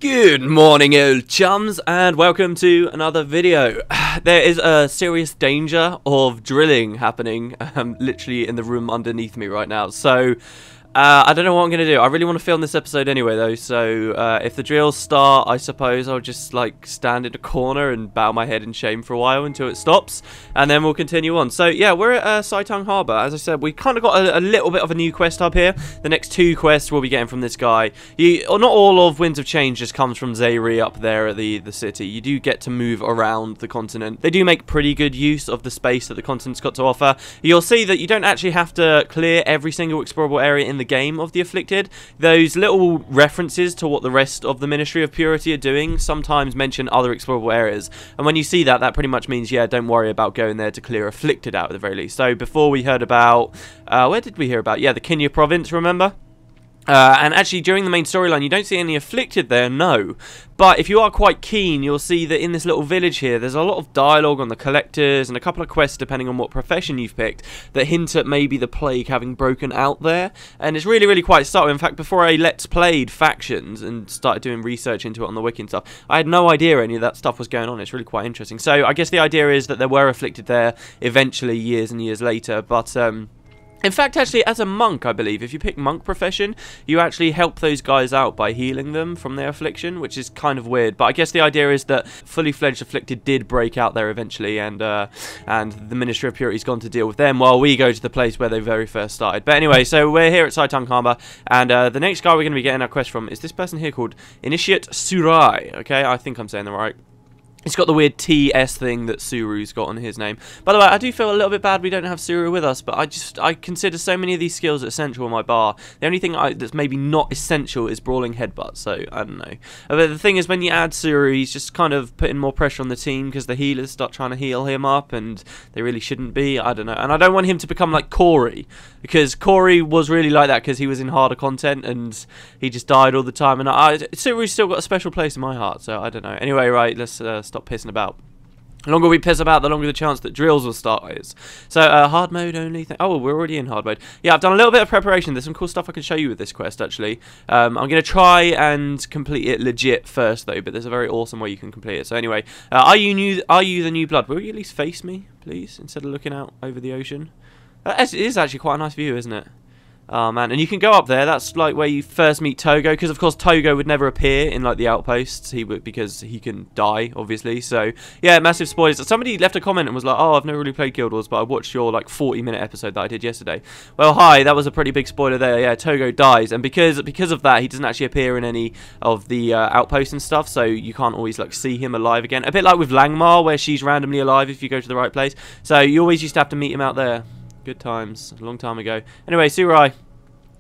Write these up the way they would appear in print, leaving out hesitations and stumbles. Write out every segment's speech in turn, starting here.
Good morning, old chums, and welcome to another video. There is a serious danger of drilling happening, literally in the room underneath me right now. So, I don't know what I'm going to do. I really want to film this episode anyway, though. So, if the drills start, I suppose I'll just, like, stand in a corner and bow my head in shame for a while until it stops. And then we'll continue on. So, yeah, we're at Saitung Harbour. As I said, we kind of got a little bit of a new quest hub here. The next two quests we'll be getting from this guy. Not all of Winds of Change just comes from Zehnian up there at the city. You do get to move around the continent. They do make pretty good use of the space that the continent's got to offer. You'll see that you don't actually have to clear every single explorable area in the game of the Afflicted. Those little references to what the rest of the Ministry of Purity are doing sometimes mention other explorable areas, and when you see that, that pretty much means, yeah, don't worry about going there to clear Afflicted out at the very least. So before we heard about, where did we hear about? Yeah, the Kenya province, remember? And actually, during the main storyline, you don't see any Afflicted there, no. But if you are quite keen, you'll see that in this little village here, there's a lot of dialogue on the collectors and a couple of quests, depending on what profession you've picked, that hint at maybe the plague having broken out there. And it's really, really quite subtle. In fact, before I Let's Played Factions and started doing research into it on the wiki and stuff, I had no idea any of that stuff was going on. It's really quite interesting. So I guess the idea is that there were Afflicted there eventually, years and years later, but in fact, actually, as a monk, I believe, if you pick monk profession, you actually help those guys out by healing them from their affliction, which is kind of weird. But I guess the idea is that fully fledged Afflicted did break out there eventually, and the Ministry of Purity's gone to deal with them while we go to the place where they very first started. But anyway, so we're here at Saitung Harbour, and the next guy we're going to be getting our quest from is this person here called Initiate Surai. Okay, I think I'm saying that right. It's got the weird TS thing that Suru's got on his name. By the way, I do feel a little bit bad we don't have Suru with us, but I consider so many of these skills essential on my bar. The only thing that's maybe not essential is Brawling Headbutt, so I don't know. But the thing is, when you add Suru, he's just kind of putting more pressure on the team because the healers start trying to heal him up, and they really shouldn't be. I don't know. And I don't want him to become like Corey, because Corey was really like that because he was in harder content and he just died all the time. And Suru's still got a special place in my heart, so I don't know. Anyway, right, let's stop pissing about. The longer we piss about, the longer the chance that drills will start is. So, hard mode only. Oh, we're already in hard mode. Yeah, I've done a little bit of preparation. There's some cool stuff I can show you with this quest, actually. I'm going to try and complete it legit first, though, but there's a very awesome way you can complete it. So, anyway, are you the new blood? Will you at least face me, please, instead of looking out over the ocean? It is actually quite a nice view, isn't it? Oh man, and you can go up there. That's like where you first meet Togo, because of course Togo would never appear in like the outposts. Because he can die, obviously. So yeah, massive spoilers. Somebody left a comment and was like, "Oh, I've never really played Guild Wars, but I watched your like 40-minute episode that I did yesterday." Well, hi, that was a pretty big spoiler there. Yeah, Togo dies, and because of that, he doesn't actually appear in any of the outposts and stuff. So you can't always like see him alive again. A bit like with Langmar, where she's randomly alive if you go to the right place. So you always used to have to meet him out there. Good times, a long time ago. Anyway, Surai.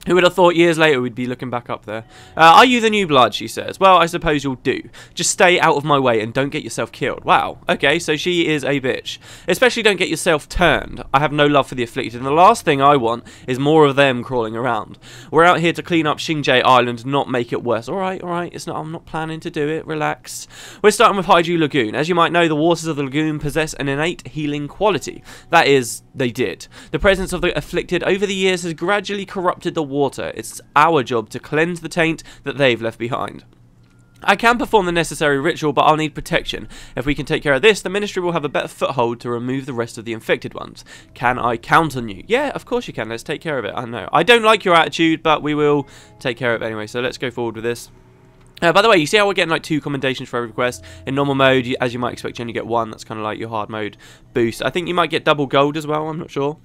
Who would have thought years later we'd be looking back up there? Are you the new blood, she says. Well, I suppose you'll do. Just stay out of my way and don't get yourself killed. Wow. Okay, so she is a bitch. Especially don't get yourself turned. I have no love for the Afflicted, and the last thing I want is more of them crawling around. We're out here to clean up Xingje Island, not make it worse. Alright, alright. I'm not planning to do it. Relax. We're starting with Haiju Lagoon. As you might know, the waters of the lagoon possess an innate healing quality. That is, they did. The presence of the Afflicted over the years has gradually corrupted the water. It's our job to cleanse the taint that they've left behind. I can perform the necessary ritual, but I'll need protection. If we can take care of this, the Ministry will have a better foothold to remove the rest of the infected ones. Can I count on you? Yeah, of course you can. Let's take care of it. I know. I don't like your attitude, but we will take care of it anyway, so let's go forward with this. By the way, you see how we're getting like 2 commendations for every quest? In normal mode, as you might expect, you only get 1. That's kind of like your hard mode boost. I think you might get double gold as well, I'm not sure.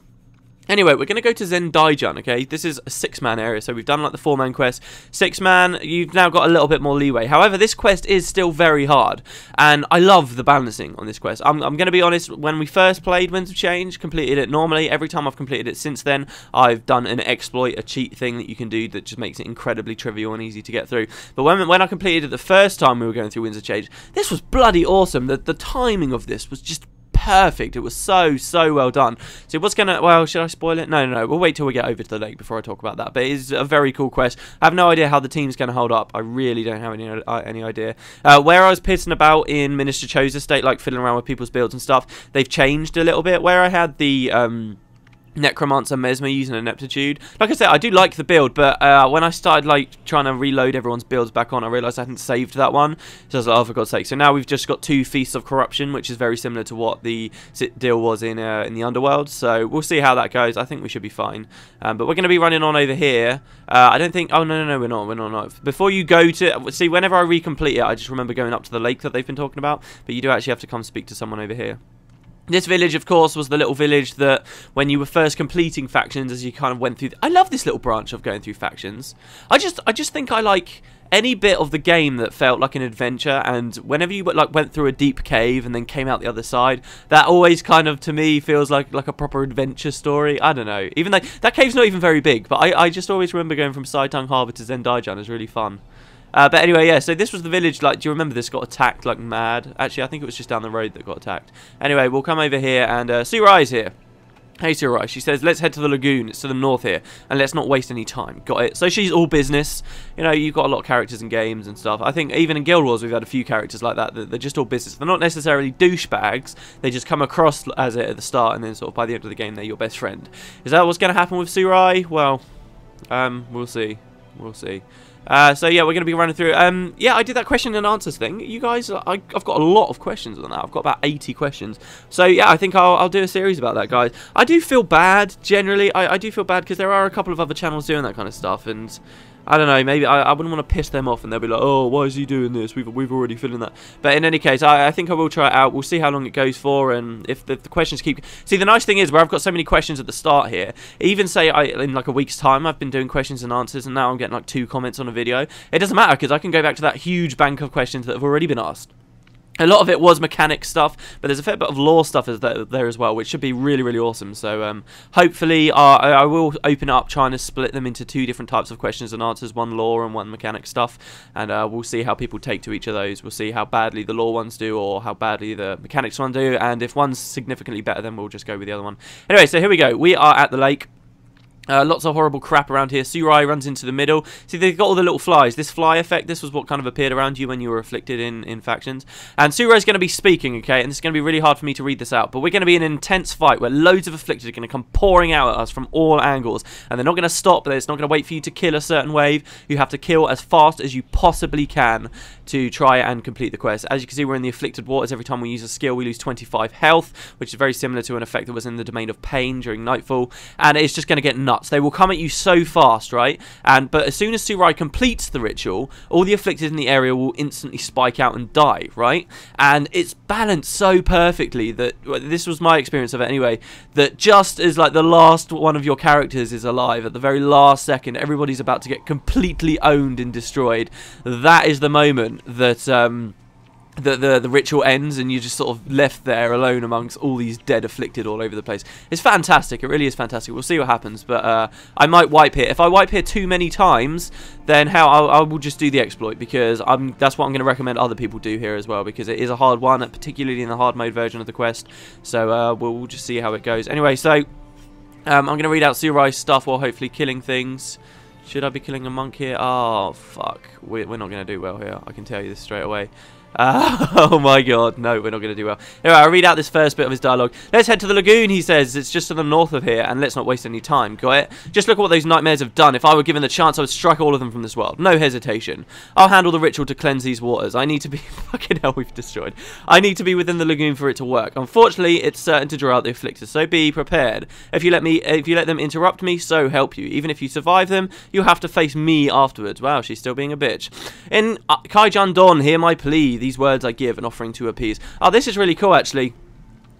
Anyway, we're going to go to Zendaijan, okay? This is a 6-man area, so we've done like the 4-man quest. 6-man, you've now got a little bit more leeway. However, this quest is still very hard, and I love the balancing on this quest. I'm going to be honest, when we first played Winds of Change, completed it normally. Every time I've completed it since then, I've done an exploit, a cheat thing that you can do that just makes it incredibly trivial and easy to get through. But when I completed it the first time we were going through Winds of Change, this was bloody awesome. The timing of this was just perfect. It was so well done. So what's gonna, well, should I spoil it? No, we'll wait till we get over to the lake before I talk about that. But it is a very cool quest. I have no idea how the team's gonna hold up. I really don't have any idea. Where I was pissing about in Minister Cho's estate, like fiddling around with people's builds and stuff, they've changed a little bit. Where I had the Necromancer Mesmer using Ineptitude. Like I said, I do like the build, but when I started like trying to reload everyone's builds back on, I realised I hadn't saved that one. So I was like, oh, for God's sake. So now we've just got 2 Feasts of Corruption, which is very similar to what the deal was in the Underworld. So we'll see how that goes. I think we should be fine. But we're going to be running on over here. I don't think... Oh, no, we're not. Before you go to... See, whenever I recomplete it, I just remember going up to the lake that they've been talking about. But you do actually have to come speak to someone over here. This village, of course, was the little village that when you were first completing factions, as you kind of went through... I love this little branch of going through factions. I just think I like any bit of the game that felt like an adventure, and whenever you like went through a deep cave and then came out the other side, that always kind of, to me, feels like a proper adventure story. I don't know. Even though that cave's not even very big, but I just always remember going from Saitung Harbour to Zendaijan is really fun. But anyway, yeah, so this was the village, like, do you remember this got attacked like mad? Actually, I think it was just down the road that got attacked. Anyway, we'll come over here, and Surai's here. Hey, Surai, she says, let's head to the lagoon, it's to the north here, and let's not waste any time. Got it? So she's all business. You know, you've got a lot of characters in games and stuff. I think even in Guild Wars we've had a few characters like that, they're just all business. They're not necessarily douchebags, they just come across as it at the start, and then sort of by the end of the game they're your best friend. Is that what's going to happen with Surai? Well, we'll see. We'll see. So yeah, we're going to be running through. Yeah, I did that question and answers thing. You guys, I've got a lot of questions on that. I've got about 80 questions. So yeah, I think I'll do a series about that, guys. I do feel bad, generally. I do feel bad because there are a couple of other channels doing that kind of stuff, and I don't know, maybe I wouldn't want to piss them off and they'll be like, oh, why is he doing this? We've already filmed that. But in any case, I think I will try it out. We'll see how long it goes for, and if the questions keep... See, the nice thing is, where I've got so many questions at the start here, even say in like a week's time, I've been doing questions and answers, and now I'm getting like 2 comments on a video. It doesn't matter, because I can go back to that huge bank of questions that have already been asked. A lot of it was mechanic stuff, but there's a fair bit of lore stuff there as well, which should be really, really awesome. So hopefully I will open up trying to split them into 2 different types of questions and answers, one lore and one mechanic stuff, and we'll see how people take to each of those. We'll see how badly the lore ones do or how badly the mechanics one do, and if one's significantly better, then we'll just go with the other one. Anyway, so here we go. We are at the lake. Lots of horrible crap around here. Surai runs into the middle. See, they've got all the little flies. This fly effect, this was what kind of appeared around you when you were afflicted in factions. And Surai's going to be speaking, okay? And it's going to be really hard for me to read this out. But we're going to be in an intense fight where loads of afflicted are going to come pouring out at us from all angles. And they're not going to stop. It's not going to wait for you to kill a certain wave. You have to kill as fast as you possibly can to try and complete the quest. As you can see, we're in the afflicted waters. Every time we use a skill, we lose 25 health, which is very similar to an effect that was in the domain of pain during Nightfall. And it's just going to get nuts. They will come at you so fast, right? But as soon as Surai completes the ritual, all the afflicted in the area will instantly spike out and die, right? And it's balanced so perfectly that, well, this was my experience of it anyway, that just as like the last one of your characters is alive, at the very last second, everybody's about to get completely owned and destroyed. That is the moment that the ritual ends and you're just sort of left there alone amongst all these dead afflicted all over the place. It's fantastic. It really is fantastic. We'll see what happens, but I might wipe here. If I wipe here too many times, then I will just do the exploit, because that's what I'm going to recommend other people do here as well, because it is a hard one, particularly in the hard mode version of the quest. So we'll just see how it goes. Anyway, so I'm going to read out Surai's stuff while hopefully killing things. Should I be killing a monk here? Oh, fuck. We're not going to do well here. I can tell you this straight away. Oh my god, no, we're not going to do well. Anyway, I'll read out this first bit of his dialogue. Let's head to the lagoon, he says. It's just to the north of here, and let's not waste any time. Got it? Just look at what those nightmares have done. If I were given the chance, I would strike all of them from this world. No hesitation. I'll handle the ritual to cleanse these waters. I need to be... Fucking hell, we've destroyed. I need to be within the lagoon for it to work. Unfortunately, it's certain to draw out the afflicted, so be prepared. If you let them interrupt me, so help you. Even if you survive them, you'll have to face me afterwards. Wow, she's still being a bitch. In Kaijan Dawn, hear my plea. These words I give, an offering to appease. Oh, this is really cool, actually.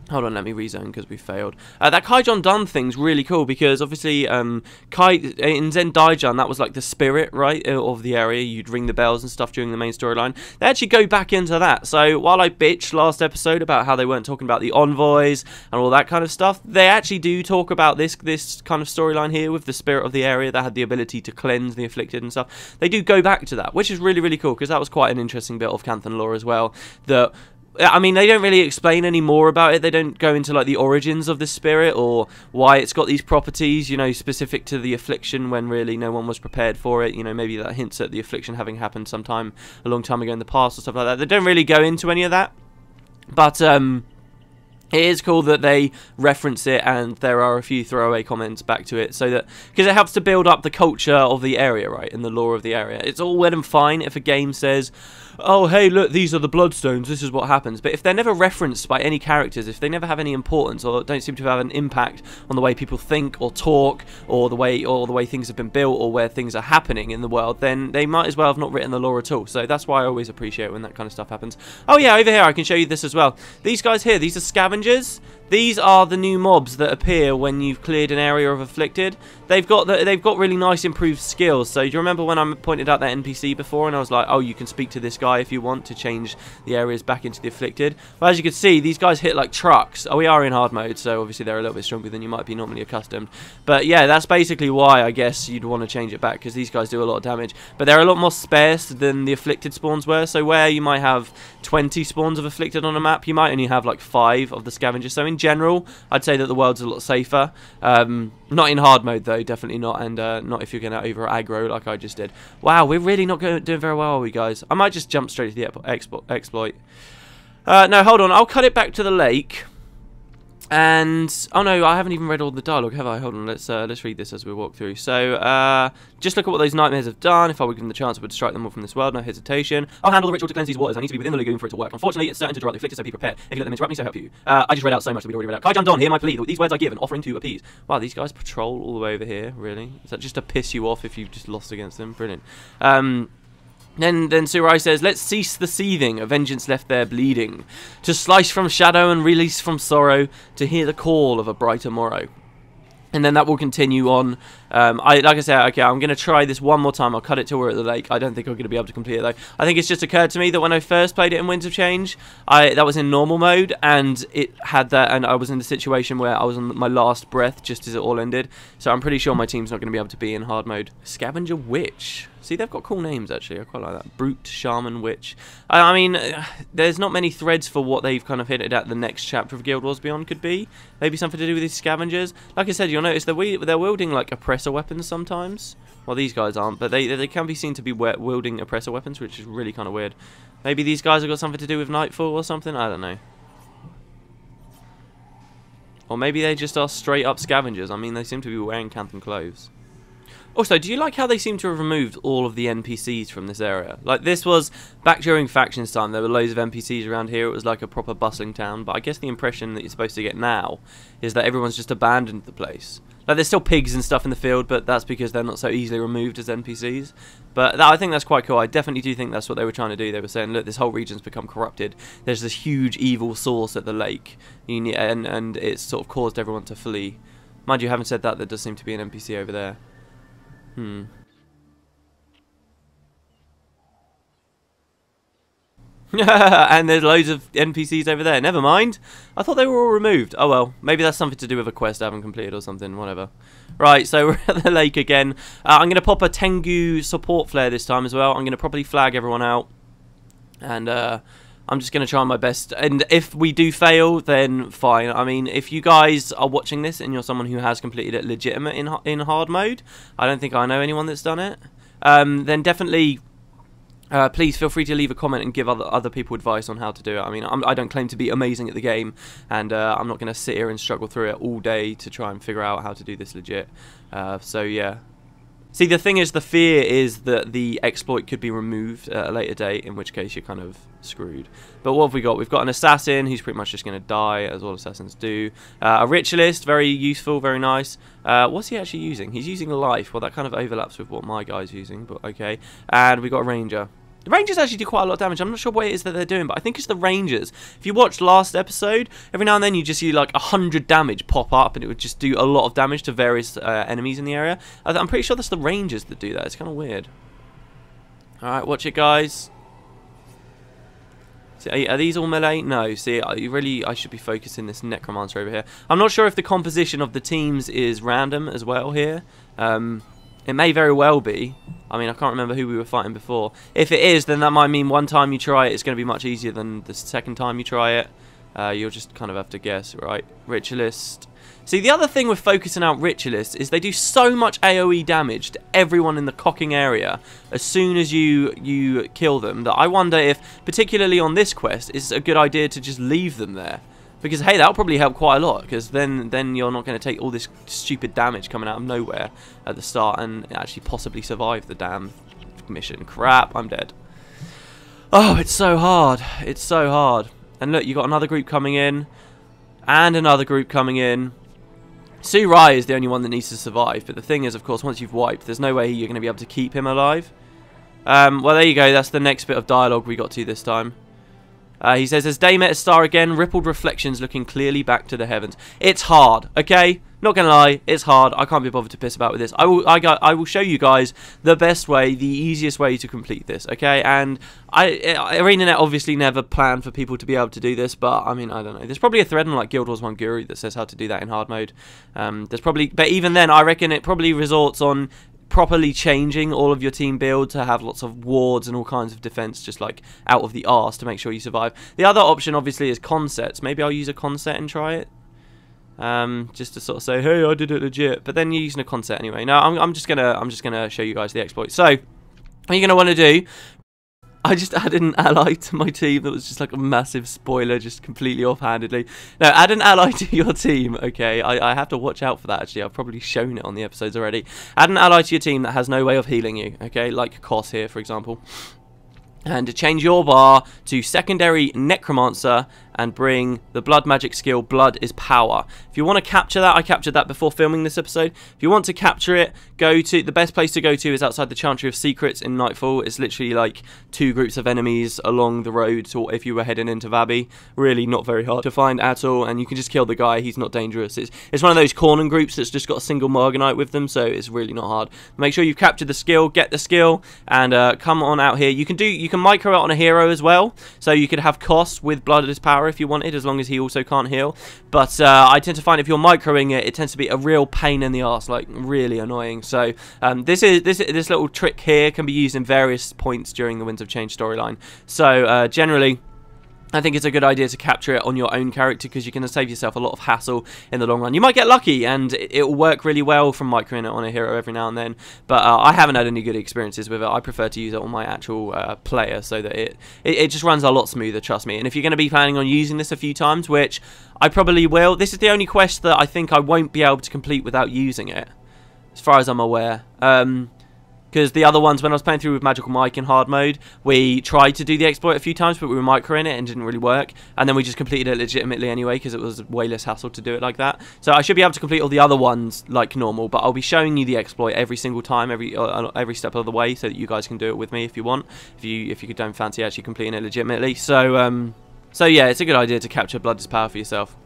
Hold on, let me rezone because we failed. That Kaijon Dun thing's really cool because obviously in Zendaijan, that was like the spirit, right, of the area. You'd ring the bells and stuff during the main storyline. They actually go back into that. So while I bitched last episode about how they weren't talking about the envoys and all that kind of stuff, they actually do talk about this kind of storyline here with the spirit of the area that had the ability to cleanse the afflicted and stuff. They do go back to that, which is really, really cool because that was quite an interesting bit of Canthan lore as well. I mean, they don't really explain any more about it. They don't go into, like, the origins of the spirit or why it's got these properties, you know, specific to the affliction when really no one was prepared for it. You know, maybe that hints at the affliction having happened sometime a long time ago in the past or stuff like that. They don't really go into any of that. But, It is cool that they reference it, and there are a few throwaway comments back to it, so that, because it helps to build up the culture of the area, right, and the lore of the area. It's all well and fine if a game says, oh, hey, look, these are the Bloodstones, this is what happens. But if they're never referenced by any characters, if they never have any importance, or don't seem to have an impact on the way people think or talk, or the way things have been built, or where things are happening in the world, then they might as well have not written the lore at all. So that's why I always appreciate when that kind of stuff happens. Oh yeah, over here I can show you this as well. These guys here, these are scavengers. These are the new mobs that appear when you've cleared an area of afflicted. They've got really nice improved skills. So do you remember when I pointed out that NPC before, and I was like, oh, you can speak to this guy if you want to change the areas back into the afflicted. Well, as you can see, these guys hit like trucks. Oh, we are in hard mode, so obviously they're a little bit stronger than you might be normally accustomed. But yeah, that's basically why I guess you'd want to change it back, because these guys do a lot of damage. But they're a lot more sparse than the afflicted spawns were. So where you might have 20 spawns of afflicted on a map, you might only have like 5 of the scavengers. So in general, I'd say that the world's a lot safer. Not in hard mode though, definitely not, and not if you're going to over aggro like I just did. Wow, we're really not doing very well, are we, guys? I might just jump straight to the exploit. No, hold on, I'll cut it back to the lake. And oh no, I haven't even read all the dialogue, have I? Hold on, let's read this as we walk through. So just look at what those nightmares have done. If I were given the chance, I would strike them all from this world, no hesitation. I'll handle the ritual to cleanse these waters. I need to be within the lagoon for it to work. Unfortunately, it's certain to draw the afflicted, so be prepared. If you let them interrupt me, so help you. I just read out so much that we'd already read out. Kaijan Don, hear my plea. These words I give, an offering to appease. Wow, these guys patrol all the way over here. Really? Is that just to piss you off if you've just lost against them? Brilliant. Then Surai says, let's cease the seething, a vengeance left there bleeding, to slice from shadow and release from sorrow, to hear the call of a brighter morrow. And then that will continue on. Like I said, okay, I'm going to try this one more time. I'll cut it till we're at the lake. I don't think I'm going to be able to complete it, though. I think it's just occurred to me that when I first played it in Winds of Change, that was in normal mode, and it had that, and I was in the situation where I was on my last breath just as it all ended. So I'm pretty sure my team's not going to be able to be in hard mode. Scavenger Witch. See, they've got cool names, actually. I quite like that. Brute, Shaman, Witch. I mean, there's not many threads for what they've kind of hinted at the next chapter of Guild Wars Beyond could be. Maybe something to do with these scavengers. Like I said, you'll notice they're wielding, like, oppressor weapons sometimes. Well, these guys aren't, but they can be seen to be wielding oppressor weapons, which is really kind of weird. Maybe these guys have got something to do with Nightfall or something? I don't know. Or maybe they just are straight-up scavengers. I mean, they seem to be wearing Canthan clothes. Also, do you like how they seem to have removed all of the NPCs from this area? Like, this was back during Factions time. There were loads of NPCs around here. It was like a proper bustling town. But I guess the impression that you're supposed to get now is that everyone's just abandoned the place. Like, there's still pigs and stuff in the field, but that's because they're not so easily removed as NPCs. But I think that's quite cool. I definitely do think that's what they were trying to do. They were saying, look, this whole region's become corrupted. There's this huge evil source at the lake, and it's sort of caused everyone to flee. Mind you, having said that, there does seem to be an NPC over there. And there's loads of NPCs over there. Never mind. I thought they were all removed. Oh well, maybe that's something to do with a quest I haven't completed or something. Whatever. Right, so we're at the lake again. I'm going to pop a Tengu support flare this time as well. I'm going to properly flag everyone out. And I'm just going to try my best. And if we do fail, then fine. I mean, if you guys are watching this and you're someone who has completed it legitimate in hard mode, I don't think I know anyone that's done it, then definitely please feel free to leave a comment and give other people advice on how to do it. I mean, I don't claim to be amazing at the game, and I'm not going to sit here and struggle through it all day to try and figure out how to do this legit. So yeah. See, the thing is, the fear is that the exploit could be removed at a later date, in which case you're kind of screwed. But what have we got? We've got an assassin who's pretty much just going to die, as all assassins do. A ritualist, very useful, very nice. What's he actually using? He's using life. Well, that kind of overlaps with what my guy's using, but okay. And we've got a ranger. The Rangers actually do quite a lot of damage. I'm not sure what it is that they're doing, but I think it's the Rangers. If you watched last episode, every now and then you just see like 100 damage pop up, and it would just do a lot of damage to various enemies in the area. I'm pretty sure that's the Rangers that do that. It's kind of weird. Alright, watch it, guys. See, are these all melee? No. See, I should be focusing this Necromancer over here. I'm not sure if the composition of the teams is random as well here. It may very well be. I mean, I can't remember who we were fighting before. If it is, then that might mean one time you try it, it's going to be much easier than the second time you try it. You'll just kind of have to guess, right? Ritualist. See, the other thing with focusing out Ritualists is they do so much AoE damage to everyone in the cocking area as soon as you kill them, that I wonder if, particularly on this quest, it's a good idea to just leave them there. Because, hey, that'll probably help quite a lot, because then you're not going to take all this stupid damage coming out of nowhere at the start and actually possibly survive the damn mission. Crap, I'm dead. Oh, it's so hard. It's so hard. And look, you got another group coming in, and another group coming in. Su Rai is the only one that needs to survive, but the thing is, of course, once you've wiped, there's no way you're going to be able to keep him alive. Well, there you go. That's the next bit of dialogue we got to this time. He says, as day met a star again, rippled reflections looking clearly back to the heavens. It's hard, okay? Not gonna lie, it's hard. I can't be bothered to piss about with this. I will show you guys the best way, the easiest way to complete this, okay? And ArenaNet obviously never planned for people to be able to do this, but I mean, I don't know. There's probably a thread on like Guild Wars 1 Guru that says how to do that in hard mode. There's probably, but even then, I reckon it probably resorts on properly changing all of your team build to have lots of wards and all kinds of defense just like out of the arse to make sure you survive. The other option obviously is consets. Maybe I'll use a conset and try it. Just to sort of say, hey, I did it legit. But then you're using a conset anyway. No, I'm just gonna show you guys the exploit. So what you're gonna want to do, I just added an ally to my team that was just like a massive spoiler, just completely offhandedly. No, add an ally to your team, okay? I have to watch out for that, actually. I've probably shown it on the episodes already. Add an ally to your team that has no way of healing you, okay? Like Kos here, for example. And to change your bar to secondary necromancer and bring the blood magic skill, blood is power. If you want to capture that, I captured that before filming this episode. If you want to capture it, go to, the best place to go to is outside the Chantry of Secrets in Nightfall. It's literally like 2 groups of enemies along the road, or if you were heading into Vabi. Really not very hard to find at all, and you can just kill the guy, he's not dangerous. It's one of those Cornen groups that's just got a single Morganite with them, so it's really not hard. Make sure you've captured the skill, get the skill, and come on out here. You can micro it on a hero as well, so you could have Kos with blood as power if you wanted, as long as he also can't heal. But I tend to find if you're microing it, it tends to be a real pain in the arse, like really annoying. So this little trick here can be used in various points during the Winds of Change storyline. So generally, I think it's a good idea to capture it on your own character, because you're going to save yourself a lot of hassle in the long run. You might get lucky and it will work really well from microing it on a hero every now and then, but I haven't had any good experiences with it. I prefer to use it on my actual player, so that it just runs a lot smoother, trust me. And if you're going to be planning on using this a few times, which I probably will, this is the only quest that I think I won't be able to complete without using it, as far as I'm aware. Because the other ones, when I was playing through with Magical Mike in hard mode, we tried to do the exploit a few times, but we were microing it and it didn't really work. And then we just completed it legitimately anyway, because it was way less hassle to do it like that. So I should be able to complete all the other ones like normal, but I'll be showing you the exploit every single time, every step of the way, so that you guys can do it with me if you want, if you don't fancy actually completing it legitimately. So so yeah, it's a good idea to capture blood as power for yourself.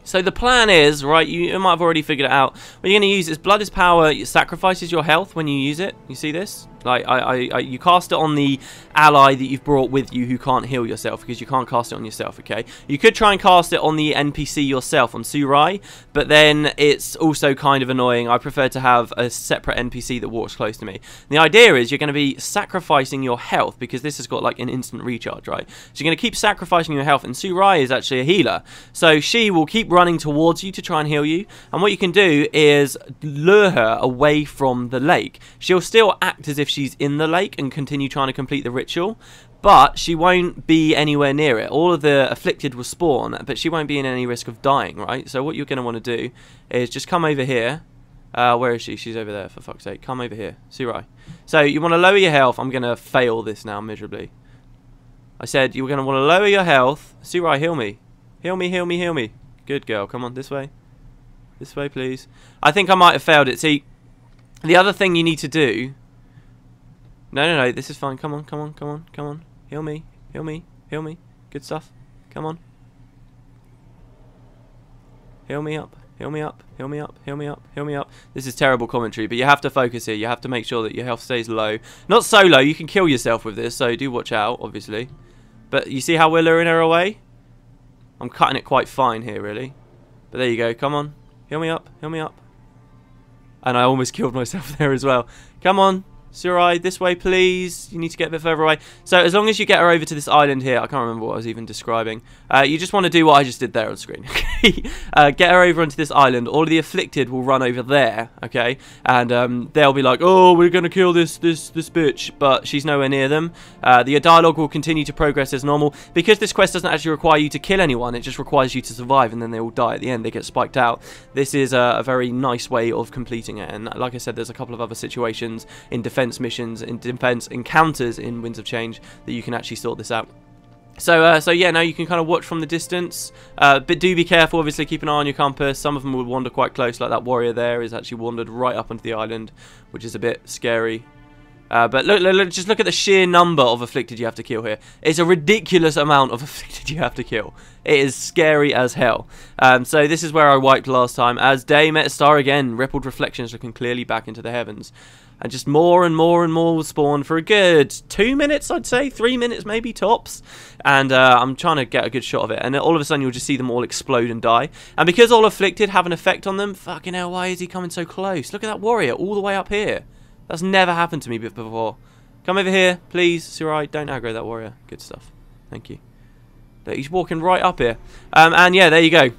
So the plan is, right, you might have already figured it out. What you're going to use is blood is power. It sacrifices your health when you use it. You see this? Like, you cast it on the ally that you've brought with you who can't heal yourself, because you can't cast it on yourself, okay? You could try and cast it on the NPC yourself, on Su Rai, but then it's also kind of annoying. I prefer to have a separate NPC that walks close to me. And the idea is you're going to be sacrificing your health, because this has got like an instant recharge, right? So you're going to keep sacrificing your health, and Su Rai is actually a healer. So she will keep running towards you to try and heal you, and what you can do is lure her away from the lake. She'll still act as if she's in the lake and continue trying to complete the ritual, but she won't be anywhere near it. All of the afflicted will spawn, but she won't be in any risk of dying, right? So what you're going to want to do is just come over here. Where is she? She's over there, for fuck's sake. Come over here. Su Rai. So you want to lower your health. I'm going to fail this now miserably. I said you're going to want to lower your health. Su Rai, heal me. Heal me, heal me, heal me. Good girl. Come on, this way. This way, please. I think I might have failed it. See, the other thing you need to do... No, this is fine. Come on, come on, come on, come on. Heal me, heal me, heal me. Good stuff. Come on. Heal me up, heal me up, heal me up, heal me up, heal me up. This is terrible commentary, but you have to focus here. You have to make sure that your health stays low. Not so low, you can kill yourself with this, so do watch out, obviously. But you see how we're luring her away? I'm cutting it quite fine here, really. But there you go, come on. Heal me up, heal me up. And I almost killed myself there as well. Come on. Surai, this way, please. You need to get a bit further away. So as long as you get her over to this island here, I can't remember what I was even describing. You just want to do what I just did there on screen. Okay, get her over onto this island. All of the afflicted will run over there. Okay, and they'll be like, "Oh, we're gonna kill this bitch," but she's nowhere near them. The dialogue will continue to progress as normal because this quest doesn't actually require you to kill anyone. It just requires you to survive, and then they all die at the end. They get spiked out. This is a very nice way of completing it. And like I said, there's a couple of other situations in defense missions, in defense encounters in Winds of Change that you can actually sort this out. So yeah, now you can kind of watch from the distance, but do be careful, obviously keep an eye on your compass. Some of them will wander quite close, like that warrior there is actually wandered right up onto the island, which is a bit scary. But look, just look at the sheer number of afflicted you have to kill here. It's a ridiculous amount of afflicted you have to kill. It is scary as hell. So this is where I wiped last time, as day met a star again, rippled reflections looking clearly back into the heavens. And just more and more and more will spawn for a good 2 minutes, I'd say. 3 minutes maybe, tops. And I'm trying to get a good shot of it. And all of a sudden you'll just see them all explode and die. And because all afflicted have an effect on them, fucking hell, why is he coming so close? Look at that warrior all the way up here. That's never happened to me before. Come over here, please. Surai, don't aggro that warrior. Good stuff. Thank you. He's walking right up here. And yeah, there you go.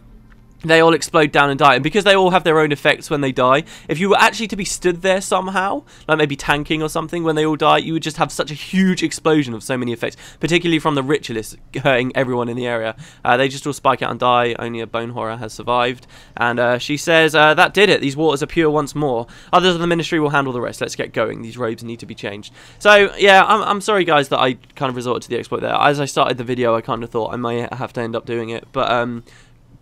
They all explode down and die, and because they all have their own effects when they die, if you were actually to be stood there somehow, like maybe tanking or something, when they all die, you would just have such a huge explosion of so many effects, particularly from the ritualists hurting everyone in the area. They just all spike out and die. Only a bone horror has survived, and she says, that did it. These waters are pure once more. Others of the ministry will handle the rest. Let's get going. These robes need to be changed. So yeah, I'm sorry guys that I kind of resorted to the exploit there. As I started the video, I kind of thought I might have to end up doing it, but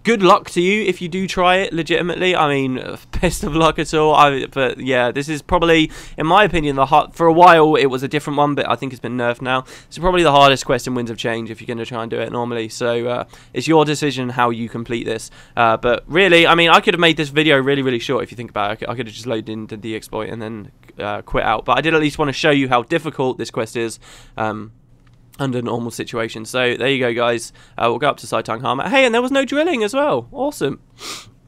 good luck to you if you do try it legitimately. I mean, best of luck at all. But yeah, this is probably, in my opinion, for a while it was a different one, but I think it's been nerfed now. It's probably the hardest quest in Winds of Change if you're going to try and do it normally. So it's your decision how you complete this. But really, I mean, I could have made this video really, really short if you think about it. I could have just loaded into the exploit and then quit out. But I did at least want to show you how difficult this quest is. Under normal situations. So there you go, guys. We'll go up to Saitang Hama. Hey, and there was no drilling as well. Awesome.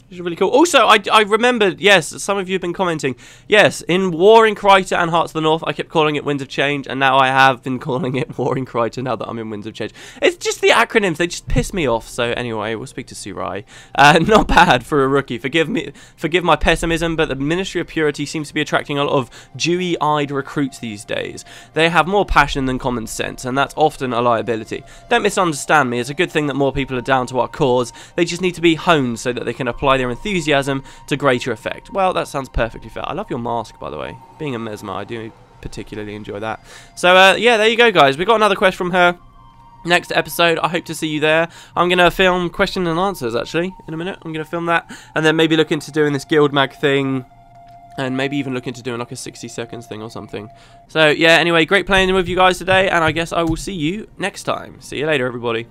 Which is really cool. Also, I remembered, yes, some of you have been commenting. Yes, in War in Kryta and Hearts of the North, I kept calling it Winds of Change, and now I have been calling it War in Kryta now that I'm in Winds of Change. It's just the acronyms, they just piss me off. So anyway, we'll speak to Surai. Not bad for a rookie. Forgive my pessimism, but the Ministry of Purity seems to be attracting a lot of dewy-eyed recruits these days. They have more passion than common sense, and that's often a liability. Don't misunderstand me, it's a good thing that more people are down to our cause. They just need to be honed so that they can apply their enthusiasm to greater effect. Well, that sounds perfectly fair. I love your mask, by the way. Being a mesmer, I do particularly enjoy that. So, yeah, there you go, guys. We got another quest from her. Next episode, I hope to see you there. I'm going to film question and answers, actually, in a minute. I'm going to film that, and then maybe look into doing this guild mag thing, and maybe even look into doing like a 60 seconds thing or something. So, yeah, anyway, great playing with you guys today, and I guess I will see you next time. See you later, everybody.